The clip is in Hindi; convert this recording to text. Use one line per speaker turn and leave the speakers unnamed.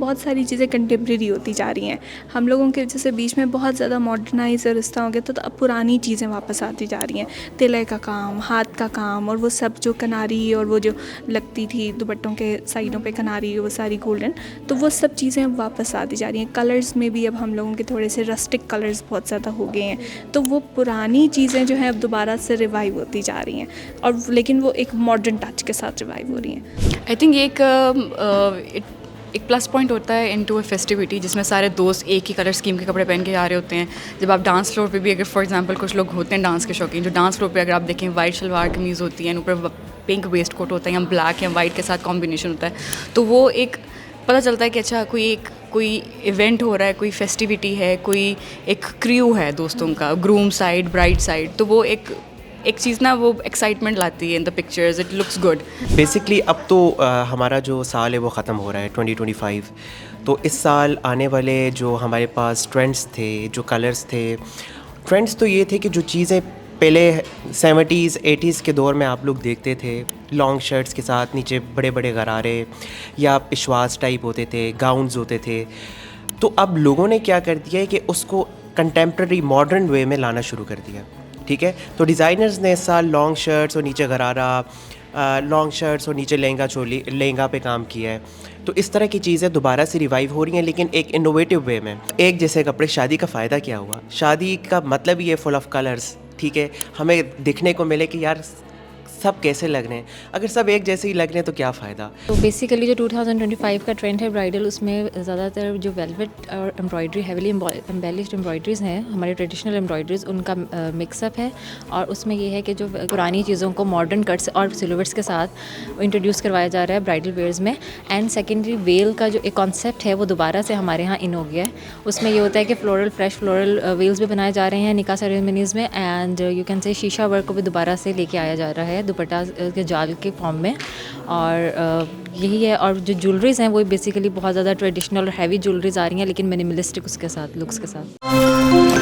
बहुत सारी चीज़ें कंटेम्प्रेरी होती जा रही हैं। हम लोगों के जैसे बीच में बहुत ज़्यादा मॉडर्नाइज और रिश्ता हो गया, तो अब पुरानी चीज़ें वापस आती जा रही हैं। तिलय का काम, हाथ का काम, और वो सब जो कनारी और वो जो लगती थी दुपट्टों के साइडों पे कनारी, वो सारी गोल्डन, तो वो सब चीज़ें अब वापस आती जा रही हैं। कलर्स में भी अब हम लोगों के थोड़े से रस्टिक कलर्स बहुत ज़्यादा हो गए हैं, तो वो पुरानी चीज़ें जो हैं अब दोबारा से रिवाइव होती जा रही हैं, और लेकिन वो एक मॉडर्न टच के साथ रिवाइव हो रही हैं।
आई थिंक एक प्लस पॉइंट होता है इनटू अ फेस्टिविटी, जिसमें सारे दोस्त एक ही कलर स्कीम के कपड़े पहन के आ रहे होते हैं। जब आप डांस फ्लोर पे भी, अगर फॉर एग्जांपल कुछ लोग होते हैं डांस के शौकीन, जो डांस फ्लोर पे अगर आप देखें वाइट शलवार कमीज़ होती है, ऊपर पिंक वेस्ट कोट होता है, या ब्लैक या वाइट के साथ कॉम्बिनेशन होता है, तो वो एक पता चलता है कि अच्छा कोई इवेंट हो रहा है, कोई फेस्टिविटी है, कोई एक क्रू है दोस्तों का, ग्रूम साइड, ब्राइड साइड, तो वो एक चीज़ ना वो एक्साइटमेंट लाती है in the pictures, it looks good.
Basically अब तो हमारा जो साल है वो ख़त्म हो रहा है 2025। तो इस साल आने वाले जो हमारे पास ट्रेंड्स थे, जो कलर्स थे, ट्रेंड्स तो ये थे कि जो चीज़ें पहले 70s 80s के दौर में आप लोग देखते थे, लॉन्ग शर्ट्स के साथ नीचे बड़े बड़े गरारे या पिशवास टाइप होते थे, गाउन्स होते थे, तो अब लोगों ने क्या कर दिया है कि उसको कंटेम्प्रेरी मॉडर्न वे में लाना शुरू कर दिया। ठीक है, तो डिज़ाइनर्स ने इस साल लॉन्ग शर्ट्स और नीचे गरारा, लॉन्ग शर्ट्स और नीचे लहंगा चोली, लहंगा पे काम किया है। तो इस तरह की चीज़ें दोबारा से रिवाइव हो रही हैं, लेकिन एक इनोवेटिव वे में। एक जैसे कपड़े, शादी का फ़ायदा क्या हुआ? शादी का मतलब ही है फुल ऑफ कलर्स। ठीक है, हमें दिखने को मिले कि यार सब कैसे लग रहे हैं। अगर सब एक जैसे ही लग रहे हैं तो क्या फ़ायदा।
तो बेसिकली जो 2025 का ट्रेंड है ब्राइडल, उसमें ज़्यादातर जो वेलवेट और एम्ब्रॉयडरी, हेवीली एम्बेलिश्ड एम्ब्रॉयडरीज़ हैं, हमारे ट्रेडिशनल एम्ब्रॉयडरीज़, उनका मिक्सअप है। और उसमें ये है कि जो पुरानी चीज़ों को मॉडर्न कट्स और सिल्वर्स के साथ इंट्रोड्यूस करवाया जा रहा है ब्राइडल वेयर्स में। एंड सेकेंडरी वेल का जो एक कॉन्सेप्ट है वो दोबारा से हमारे यहाँ इन हो गया है। उसमें ये होता है कि फ्रेश फ्लोरल वेल्स भी बनाए जा रहे हैं निकाह सेरेमनीज़ में, एंड यू कैन से शीशा वर्क को भी दोबारा से लेके आया जा रहा है दुपट्टा के जाल के फॉर्म में। और यही है। और जो ज्वेलरीज़ हैं वो बेसिकली बहुत ज़्यादा ट्रेडिशनल और हैवी ज्वेलरीज़ आ रही हैं, लेकिन मिनिमलिस्टिक उसके साथ, लुक्स के साथ।